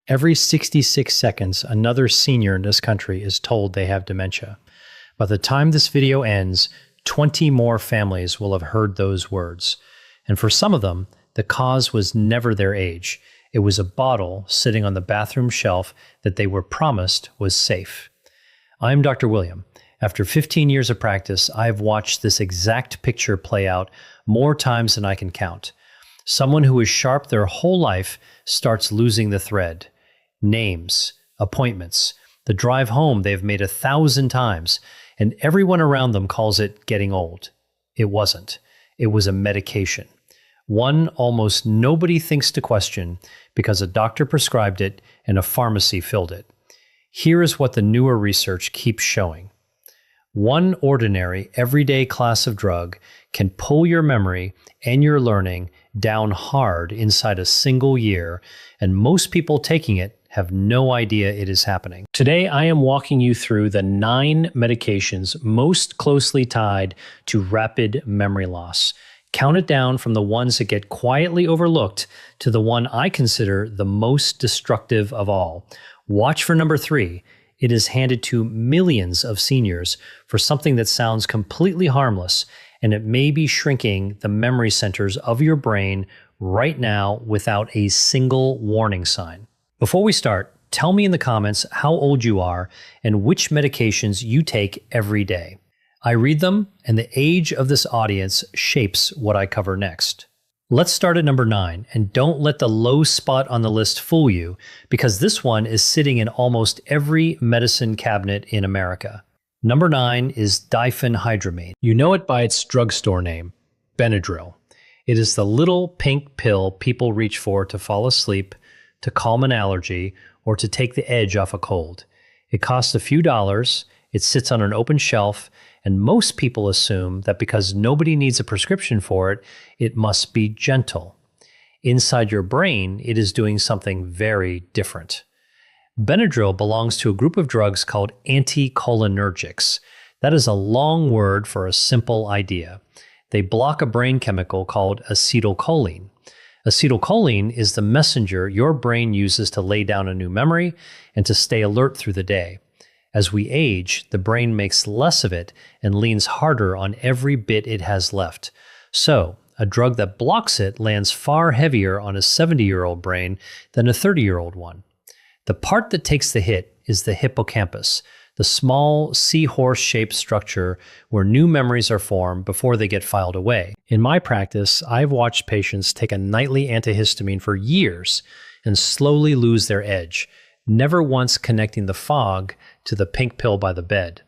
Every 66 seconds, another senior in this country is told they have dementia. By the time this video ends, 20 more families will have heard those words. And for some of them, the cause was never their age. It was a bottle sitting on the bathroom shelf that they were promised was safe. I'm Dr. William. After 15 years of practice, I've watched this exact picture play out more times than I can count. Someone who is sharp their whole life starts losing the thread. Names, appointments, the drive home they've made 1,000 times, and everyone around them calls it getting old. It wasn't. It was a medication. One almost nobody thinks to question because a doctor prescribed it and a pharmacy filled it. Here is what the newer research keeps showing. One ordinary, everyday class of drug can pull your memory and your learning down hard inside a single year, and most people taking it have no idea it is happening. Today, I am walking you through the 9 medications most closely tied to rapid memory loss. Count it down from the ones that get quietly overlooked to the one I consider the most destructive of all. Watch for number 3. It is handed to millions of seniors for something that sounds completely harmless, and it may be shrinking the memory centers of your brain right now without a single warning sign. Before we start, tell me in the comments how old you are and which medications you take every day. I read them, and the age of this audience shapes what I cover next. Let's start at number 9, and don't let the low spot on the list fool you, because this one is sitting in almost every medicine cabinet in America. Number 9 is diphenhydramine. You know it by its drugstore name, Benadryl. It is the little pink pill people reach for to fall asleep, to calm an allergy, or to take the edge off a cold. It costs a few dollars, it sits on an open shelf, and most people assume that because nobody needs a prescription for it, it must be gentle. Inside your brain, it is doing something very different. Benadryl belongs to a group of drugs called anticholinergics. That is a long word for a simple idea. They block a brain chemical called acetylcholine. Acetylcholine is the messenger your brain uses to lay down a new memory and to stay alert through the day. As we age, the brain makes less of it and leans harder on every bit it has left. So, a drug that blocks it lands far heavier on a 70-year-old brain than a 30-year-old one. The part that takes the hit is the hippocampus, the small seahorse-shaped structure where new memories are formed before they get filed away. In my practice, I've watched patients take a nightly antihistamine for years and slowly lose their edge, never once connecting the fog to the pink pill by the bed.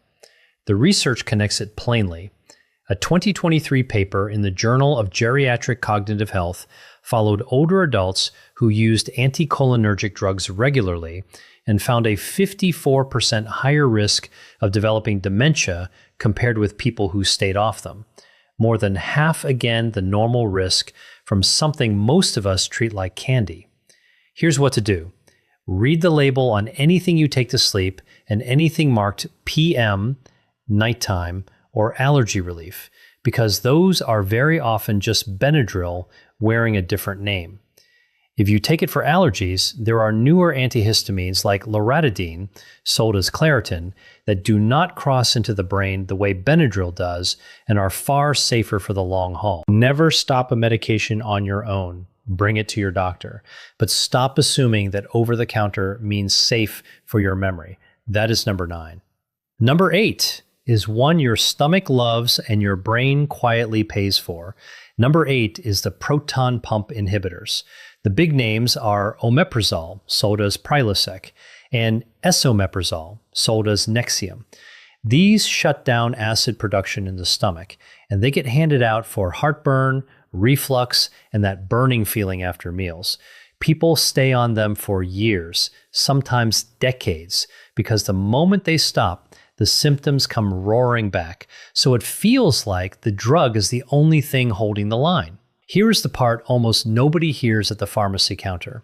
The research connects it plainly. A 2023 paper in the Journal of Geriatric Cognitive Health followed older adults who used anticholinergic drugs regularly and found a 54% higher risk of developing dementia compared with people who stayed off them. More than half again the normal risk from something most of us treat like candy. Here's what to do. Read the label on anything you take to sleep and anything marked PM, nighttime, or allergy relief, because those are very often just Benadryl wearing a different name. If you take it for allergies, there are newer antihistamines like loratadine, sold as Claritin, that do not cross into the brain the way Benadryl does and are far safer for the long haul. Never stop a medication on your own. Bring it to your doctor. But stop assuming that over-the-counter means safe for your memory. That is number 9. Number 8 is one your stomach loves and your brain quietly pays for. Number 8 is the proton pump inhibitors. The big names are omeprazole, sold as Prilosec, and esomeprazole, sold as Nexium. These shut down acid production in the stomach, and they get handed out for heartburn, reflux, and that burning feeling after meals. People stay on them for years, sometimes decades, because the moment they stop, the symptoms come roaring back. So it feels like the drug is the only thing holding the line. Here's the part almost nobody hears at the pharmacy counter.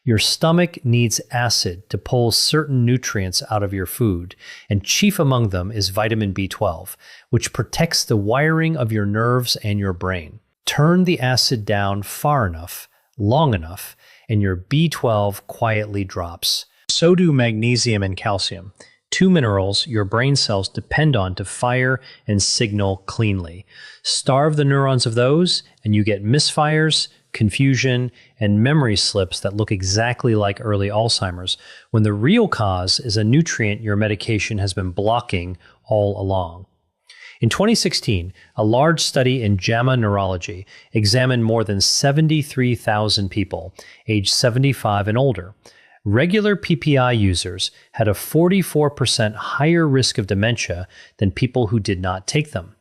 Your stomach needs acid to pull certain nutrients out of your food, and chief among them is vitamin B12, which protects the wiring of your nerves and your brain. Turn the acid down far enough, long enough, and your B12 quietly drops. So do magnesium and calcium, two minerals your brain cells depend on to fire and signal cleanly. Starve the neurons of those, and you get misfires, confusion, and memory slips that look exactly like early Alzheimer's, when the real cause is a nutrient your medication has been blocking all along. In 2016, a large study in JAMA Neurology examined more than 73,000 people, aged 75 and older. Regular PPI users had a 44% higher risk of dementia than people who did not take them.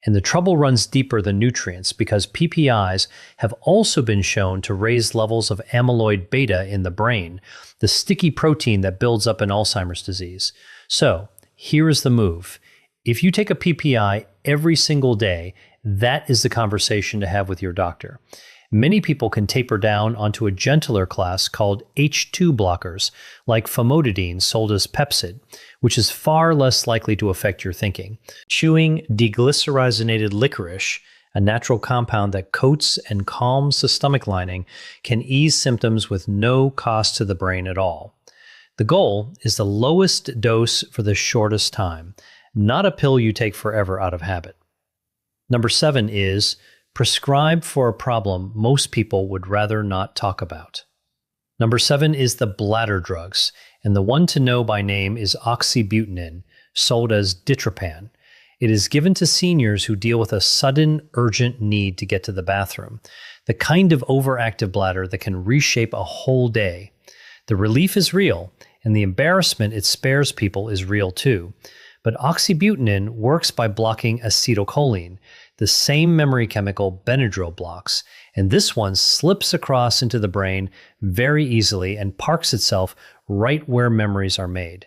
And the trouble runs deeper than nutrients because PPIs have also been shown to raise levels of amyloid beta in the brain, the sticky protein that builds up in Alzheimer's disease. So, here is the move. If you take a PPI every single day, that is the conversation to have with your doctor. Many people can taper down onto a gentler class called H2 blockers, like famotidine sold as Pepcid, which is far less likely to affect your thinking. Chewing deglycerinated licorice, a natural compound that coats and calms the stomach lining, can ease symptoms with no cost to the brain at all. The goal is the lowest dose for the shortest time, not a pill you take forever out of habit. Number 7 is prescribe for a problem most people would rather not talk about. Number 7 is the bladder drugs, and the one to know by name is oxybutynin, sold as Ditropan. It is given to seniors who deal with a sudden, urgent need to get to the bathroom, the kind of overactive bladder that can reshape a whole day. The relief is real, and the embarrassment it spares people is real too. But oxybutynin works by blocking acetylcholine, the same memory chemical Benadryl blocks, and this one slips across into the brain very easily and parks itself right where memories are made.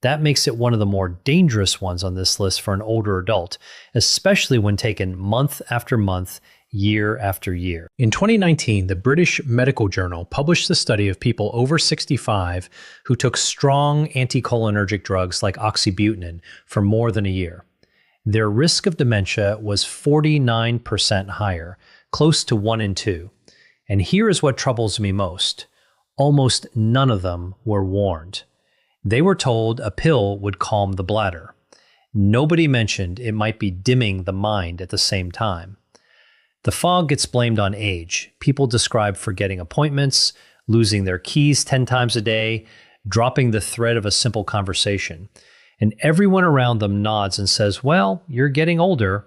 That makes it one of the more dangerous ones on this list for an older adult, especially when taken month after month, year after year. In 2019, the British Medical Journal published a study of people over 65 who took strong anticholinergic drugs like oxybutynin for more than a year. Their risk of dementia was 49% higher, close to 1 in 2. And here is what troubles me most. Almost none of them were warned. They were told a pill would calm the bladder. Nobody mentioned it might be dimming the mind at the same time. The fog gets blamed on age. People describe forgetting appointments, losing their keys 10 times a day, dropping the thread of a simple conversation. And everyone around them nods and says, well, you're getting older.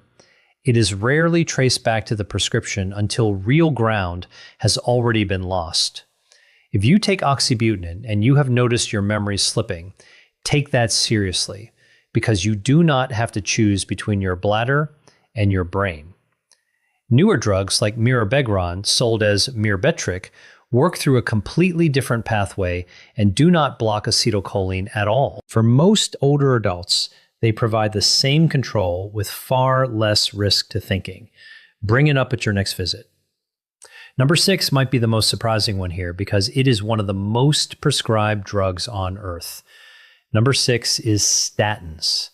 It is rarely traced back to the prescription until real ground has already been lost. If you take oxybutynin and you have noticed your memory slipping, take that seriously, because you do not have to choose between your bladder and your brain. Newer drugs like mirabegron, sold as Myrbetriq, work through a completely different pathway and do not block acetylcholine at all. For most older adults, they provide the same control with far less risk to thinking. Bring it up at your next visit. Number 6 might be the most surprising one here because it is one of the most prescribed drugs on earth. Number 6 is statins.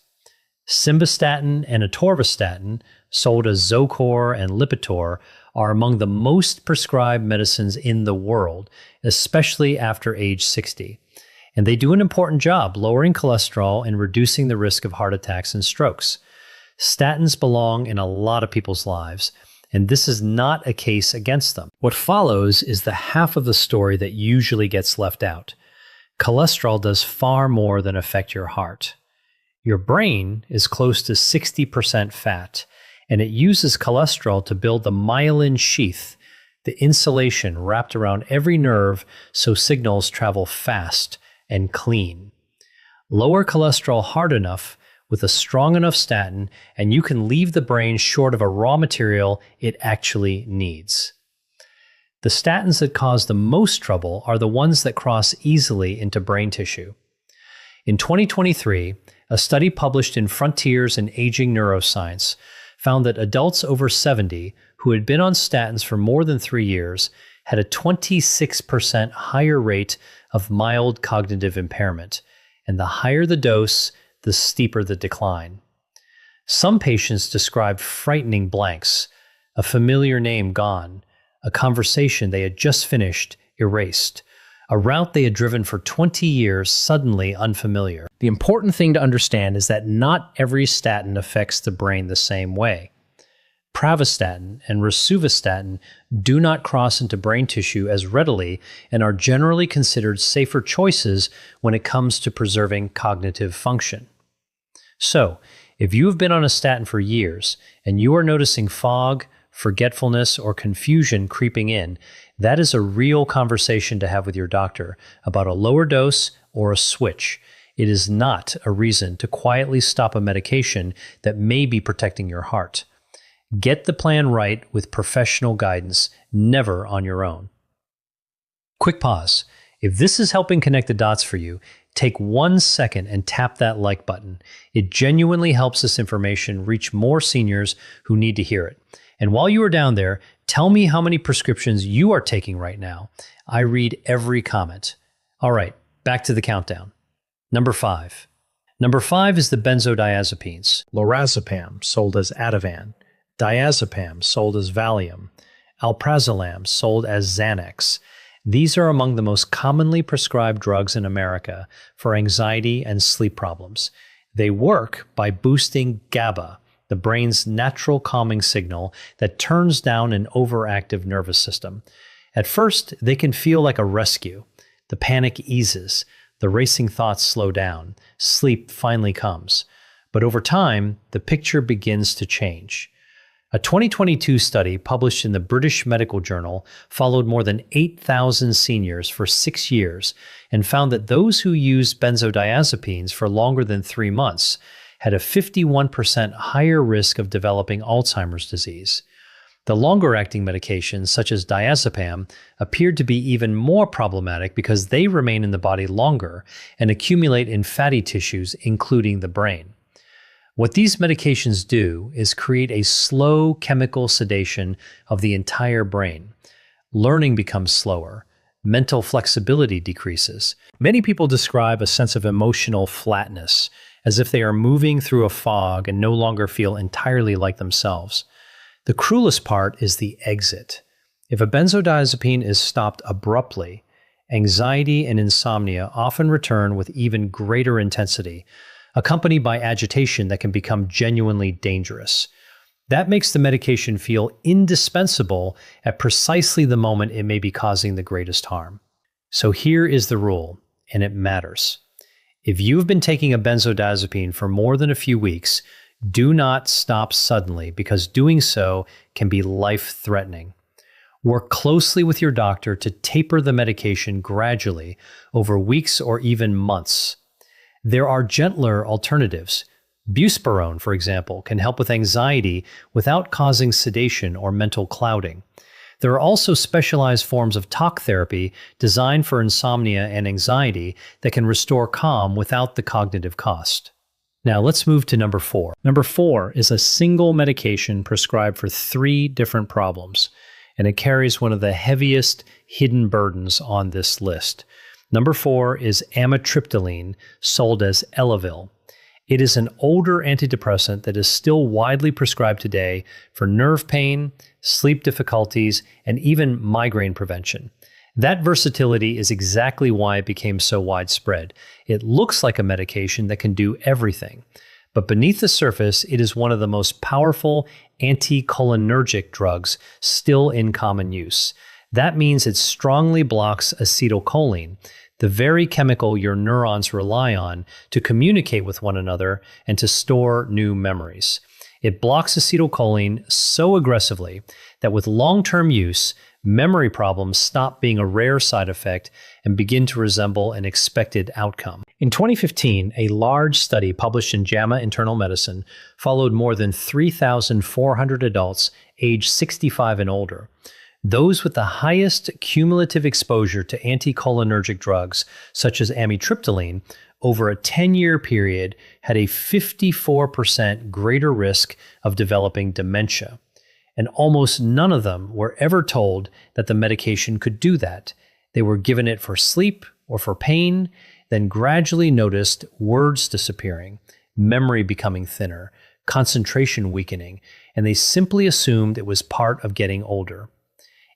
Simvastatin and atorvastatin, sold as Zocor and Lipitor, are among the most prescribed medicines in the world, especially after age 60. And they do an important job lowering cholesterol and reducing the risk of heart attacks and strokes. Statins belong in a lot of people's lives, and this is not a case against them. What follows is the half of the story that usually gets left out. Cholesterol does far more than affect your heart. Your brain is close to 60% fat, and it uses cholesterol to build the myelin sheath, the insulation wrapped around every nerve so signals travel fast and clean. Lower cholesterol hard enough with a strong enough statin, and you can leave the brain short of a raw material it actually needs. The statins that cause the most trouble are the ones that cross easily into brain tissue. In 2023, a study published in Frontiers in Aging Neuroscience found that adults over 70 who had been on statins for more than 3 years had a 26% higher rate of mild cognitive impairment, and the higher the dose, the steeper the decline. Some patients described frightening blanks, a familiar name gone, a conversation they had just finished erased. A route they had driven for 20 years suddenly unfamiliar. The important thing to understand is that not every statin affects the brain the same way. Pravastatin and rosuvastatin do not cross into brain tissue as readily and are generally considered safer choices when it comes to preserving cognitive function. So, if you have been on a statin for years and you are noticing fog, forgetfulness, or confusion creeping in, that is a real conversation to have with your doctor about a lower dose or a switch. It is not a reason to quietly stop a medication that may be protecting your heart. Get the plan right with professional guidance, never on your own. Quick pause. If this is helping connect the dots for you, take 1 second and tap that like button. It genuinely helps this information reach more seniors who need to hear it. And while you are down there, tell me how many prescriptions you are taking right now. I read every comment. All right, back to the countdown. Number 5. Number 5 is the benzodiazepines. Lorazepam, sold as Ativan. Diazepam, sold as Valium. Alprazolam, sold as Xanax. These are among the most commonly prescribed drugs in America for anxiety and sleep problems. They work by boosting GABA, the brain's natural calming signal that turns down an overactive nervous system. At first, they can feel like a rescue. The panic eases, the racing thoughts slow down, sleep finally comes. But over time, the picture begins to change. A 2022 study published in the British Medical Journal followed more than 8,000 seniors for 6 years and found that those who used benzodiazepines for longer than 3 months had a 51% higher risk of developing Alzheimer's disease. The longer-acting medications, such as diazepam, appeared to be even more problematic because they remain in the body longer and accumulate in fatty tissues, including the brain. What these medications do is create a slow chemical sedation of the entire brain. Learning becomes slower. Mental flexibility decreases. Many people describe a sense of emotional flatness, as if they are moving through a fog and no longer feel entirely like themselves. The cruelest part is the exit. If a benzodiazepine is stopped abruptly, anxiety and insomnia often return with even greater intensity, accompanied by agitation that can become genuinely dangerous. That makes the medication feel indispensable at precisely the moment it may be causing the greatest harm. So here is the rule, and it matters. If you've been taking a benzodiazepine for more than a few weeks, do not stop suddenly because doing so can be life-threatening. Work closely with your doctor to taper the medication gradually over weeks or even months. There are gentler alternatives. Buspirone, for example, can help with anxiety without causing sedation or mental clouding. There are also specialized forms of talk therapy designed for insomnia and anxiety that can restore calm without the cognitive cost. Now let's move to number 4. Number 4 is a single medication prescribed for 3 different problems, and it carries one of the heaviest hidden burdens on this list. Number 4 is amitriptyline, sold as Elavil. It is an older antidepressant that is still widely prescribed today for nerve pain, sleep difficulties, and even migraine prevention. That versatility is exactly why it became so widespread. It looks like a medication that can do everything, but beneath the surface, it is one of the most powerful anticholinergic drugs still in common use. That means it strongly blocks acetylcholine, the very chemical your neurons rely on to communicate with one another and to store new memories. It blocks acetylcholine so aggressively that with long-term use, memory problems stop being a rare side effect and begin to resemble an expected outcome. In 2015, a large study published in JAMA Internal Medicine followed more than 3,400 adults aged 65 and older. Those with the highest cumulative exposure to anticholinergic drugs, such as amitriptyline, over a 10-year period had a 54% greater risk of developing dementia. And almost none of them were ever told that the medication could do that. They were given it for sleep or for pain, then gradually noticed words disappearing, memory becoming thinner, concentration weakening, and they simply assumed it was part of getting older.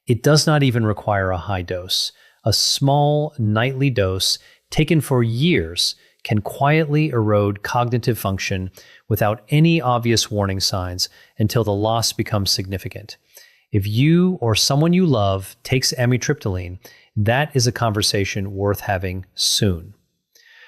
It does not even require a high dose. A small nightly dose taken for years can quietly erode cognitive function without any obvious warning signs until the loss becomes significant. If you or someone you love takes amitriptyline, that is a conversation worth having soon.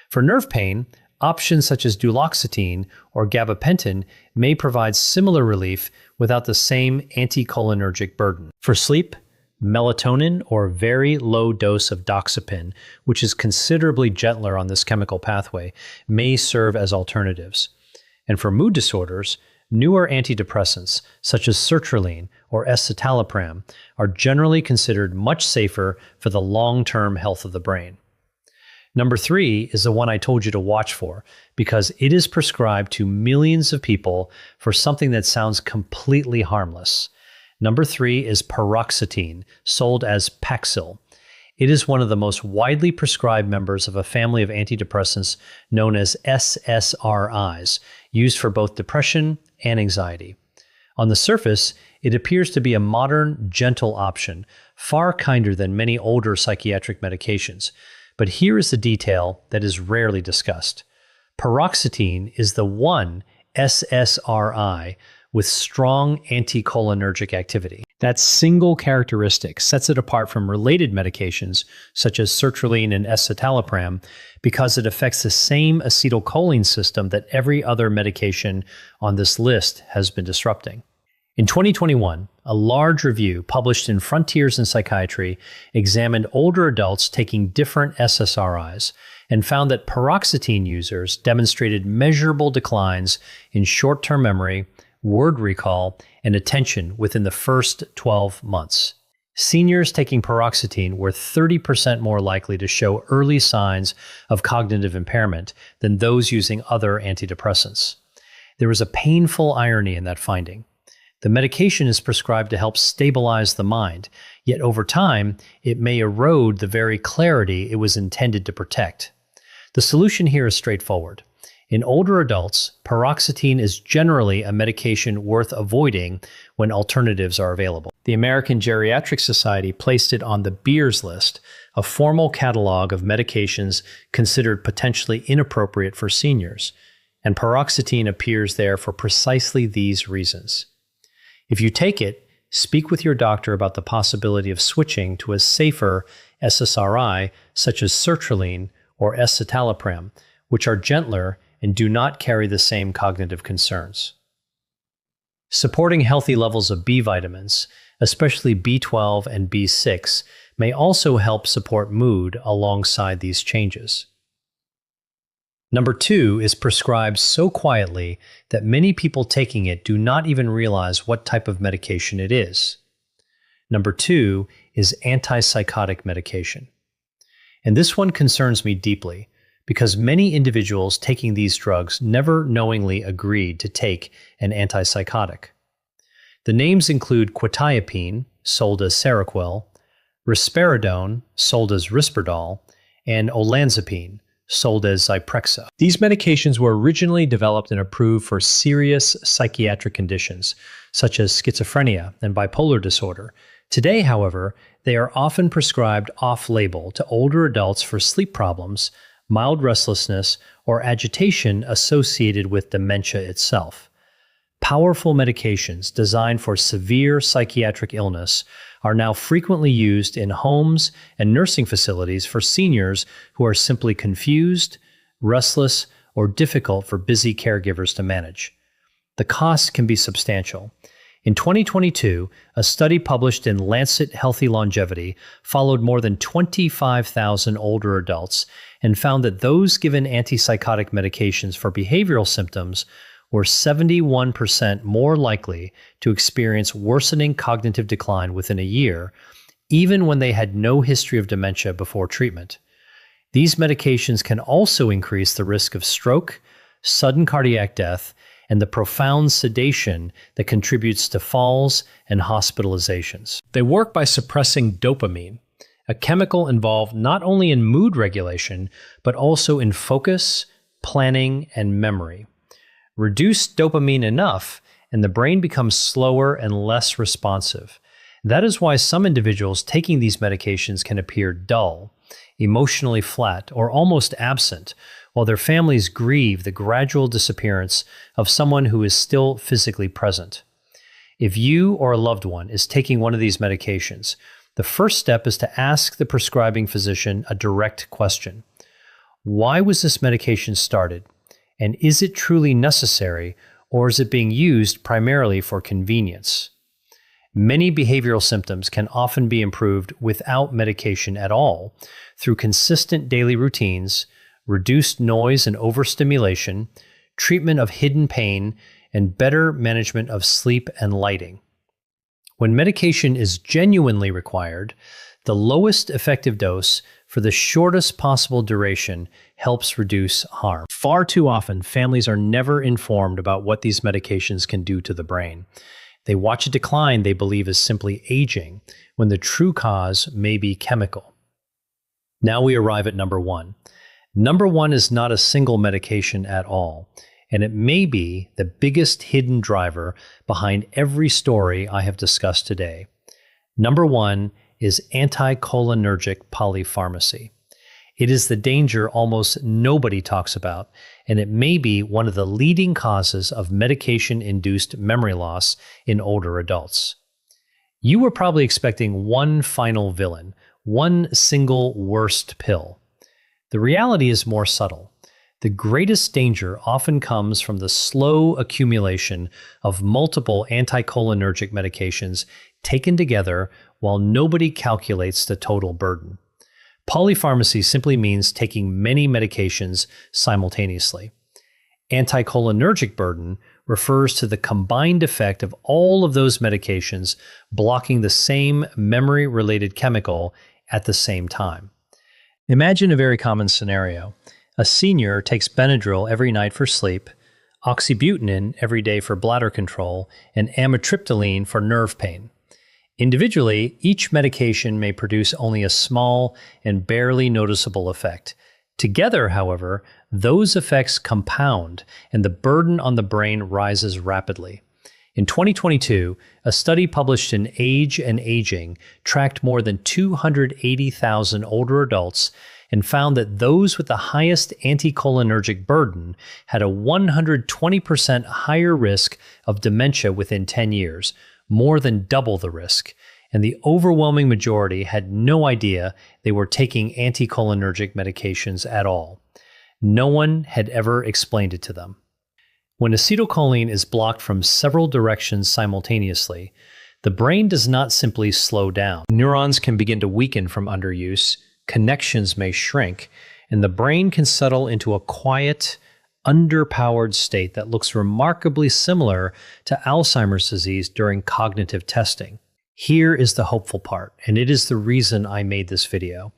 For nerve pain, options such as duloxetine or gabapentin may provide similar relief without the same anticholinergic burden. For sleep, melatonin or very low dose of doxepin, which is considerably gentler on this chemical pathway, may serve as alternatives. And for mood disorders, newer antidepressants such as sertraline or escitalopram are generally considered much safer for the long-term health of the brain. Number 3 is the one I told you to watch for because it is prescribed to millions of people for something that sounds completely harmless. Number 3 is paroxetine, sold as Paxil. It is one of the most widely prescribed members of a family of antidepressants known as SSRIs, used for both depression and anxiety. On the surface, it appears to be a modern, gentle option, far kinder than many older psychiatric medications. But here is the detail that is rarely discussed. Paroxetine is the one SSRI with strong anticholinergic activity. That single characteristic sets it apart from related medications such as sertraline and escitalopram because it affects the same acetylcholine system that every other medication on this list has been disrupting. In 2021, a large review published in Frontiers in Psychiatry examined older adults taking different SSRIs and found that paroxetine users demonstrated measurable declines in short-term memory, word recall, and attention within the first 12 months. Seniors taking paroxetine were 30% more likely to show early signs of cognitive impairment than those using other antidepressants. There was a painful irony in that finding. The medication is prescribed to help stabilize the mind, yet over time, it may erode the very clarity it was intended to protect. The solution here is straightforward. In older adults, paroxetine is generally a medication worth avoiding when alternatives are available. The American Geriatric Society placed it on the Beers list, a formal catalog of medications considered potentially inappropriate for seniors, and paroxetine appears there for precisely these reasons. If you take it, speak with your doctor about the possibility of switching to a safer SSRI such as sertraline or escitalopram, which are gentler and do not carry the same cognitive concerns. Supporting healthy levels of B vitamins, especially B12 and B6, may also help support mood alongside these changes. Number 2 is prescribed so quietly that many people taking it do not even realize what type of medication it is. Number 2 is antipsychotic medication. And this one concerns me deeply because many individuals taking these drugs never knowingly agreed to take an antipsychotic. The names include quetiapine, sold as Seroquel, risperidone, sold as Risperdal, and olanzapine, sold as Zyprexa. These medications were originally developed and approved for serious psychiatric conditions, such as schizophrenia and bipolar disorder. Today, however, they are often prescribed off-label to older adults for sleep problems, mild restlessness, or agitation associated with dementia itself. Powerful medications designed for severe psychiatric illness are now frequently used in homes and nursing facilities for seniors who are simply confused, restless, or difficult for busy caregivers to manage. The cost can be substantial. In 2022, a study published in Lancet Healthy Longevity followed more than 25,000 older adults and found that those given antipsychotic medications for behavioral symptoms were 71% more likely to experience worsening cognitive decline within a year, even when they had no history of dementia before treatment. These medications can also increase the risk of stroke, sudden cardiac death, and the profound sedation that contributes to falls and hospitalizations. They work by suppressing dopamine, a chemical involved not only in mood regulation, but also in focus, planning, and memory. Reduce dopamine enough, and the brain becomes slower and less responsive. That is why some individuals taking these medications can appear dull, emotionally flat, or almost absent, while their families grieve the gradual disappearance of someone who is still physically present. If you or a loved one is taking one of these medications, the first step is to ask the prescribing physician a direct question. Why was this medication started? And is it truly necessary, or is it being used primarily for convenience? Many behavioral symptoms can often be improved without medication at all through consistent daily routines, reduced noise and overstimulation, treatment of hidden pain, and better management of sleep and lighting. When medication is genuinely required, the lowest effective dose for the shortest possible duration helps reduce harm. Far too often, families are never informed about what these medications can do to the brain. They watch a decline they believe is simply aging, when the true cause may be chemical. Now we arrive at number one. Number one is not a single medication at all, and it may be the biggest hidden driver behind every story I have discussed today. Number one is anticholinergic polypharmacy. It is the danger almost nobody talks about, and it may be one of the leading causes of medication-induced memory loss in older adults. You were probably expecting one final villain, one single worst pill. The reality is more subtle. The greatest danger often comes from the slow accumulation of multiple anticholinergic medications taken together while nobody calculates the total burden. Polypharmacy simply means taking many medications simultaneously. Anticholinergic burden refers to the combined effect of all of those medications blocking the same memory-related chemical at the same time. Imagine a very common scenario. A senior takes Benadryl every night for sleep, oxybutynin every day for bladder control, and amitriptyline for nerve pain. Individually, each medication may produce only a small and barely noticeable effect. Together, however, those effects compound and the burden on the brain rises rapidly. In 2022, a study published in Age and Aging tracked more than 280,000 older adults and found that those with the highest anticholinergic burden had a 120% higher risk of dementia within 10 years, more than double the risk, and the overwhelming majority had no idea they were taking anticholinergic medications at all. No one had ever explained it to them. When acetylcholine is blocked from several directions simultaneously, the brain does not simply slow down. Neurons can begin to weaken from underuse, connections may shrink, and the brain can settle into a quiet, underpowered state that looks remarkably similar to Alzheimer's disease during cognitive testing. Here is the hopeful part, and it is the reason I made this video.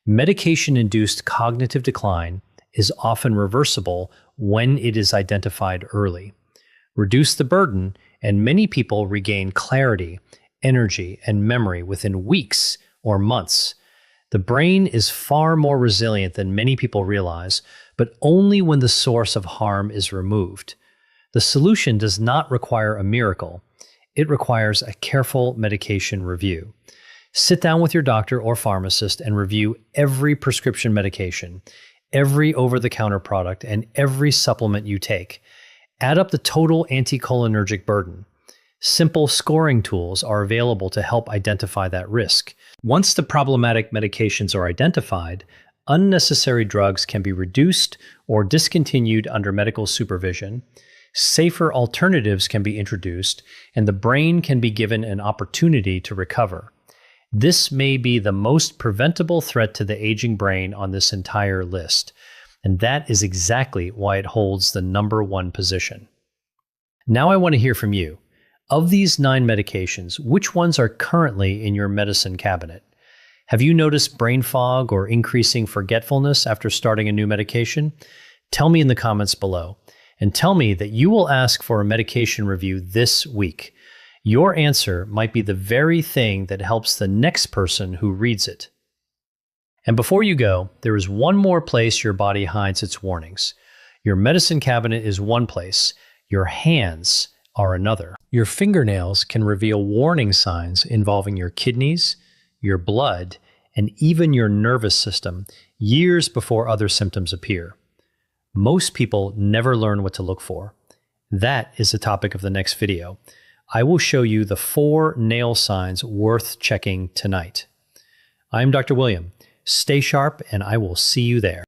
Medication-induced cognitive decline is often reversible when it is identified early. Reduce the burden, and many people regain clarity, energy, and memory within weeks or months. The brain is far more resilient than many people realize, but only when the source of harm is removed. The solution does not require a miracle. It requires a careful medication review. Sit down with your doctor or pharmacist and review every prescription medication, every over-the-counter product, and every supplement you take. Add up the total anticholinergic burden. Simple scoring tools are available to help identify that risk. Once the problematic medications are identified, unnecessary drugs can be reduced or discontinued under medical supervision. Safer alternatives can be introduced, and the brain can be given an opportunity to recover. This may be the most preventable threat to the aging brain on this entire list, and that is exactly why it holds the number one position. Now I want to hear from you. Of these 9 medications, which ones are currently in your medicine cabinet? Have you noticed brain fog or increasing forgetfulness after starting a new medication? Tell me in the comments below. And tell me that you will ask for a medication review this week. Your answer might be the very thing that helps the next person who reads it. And before you go, there is one more place your body hides its warnings. Your medicine cabinet is one place. Your hands are another. Your fingernails can reveal warning signs involving your kidneys, your blood, and even your nervous system years before other symptoms appear. Most people never learn what to look for. That is the topic of the next video. I will show you the 4 nail signs worth checking tonight. I'm Dr. William. Stay sharp, and I will see you there.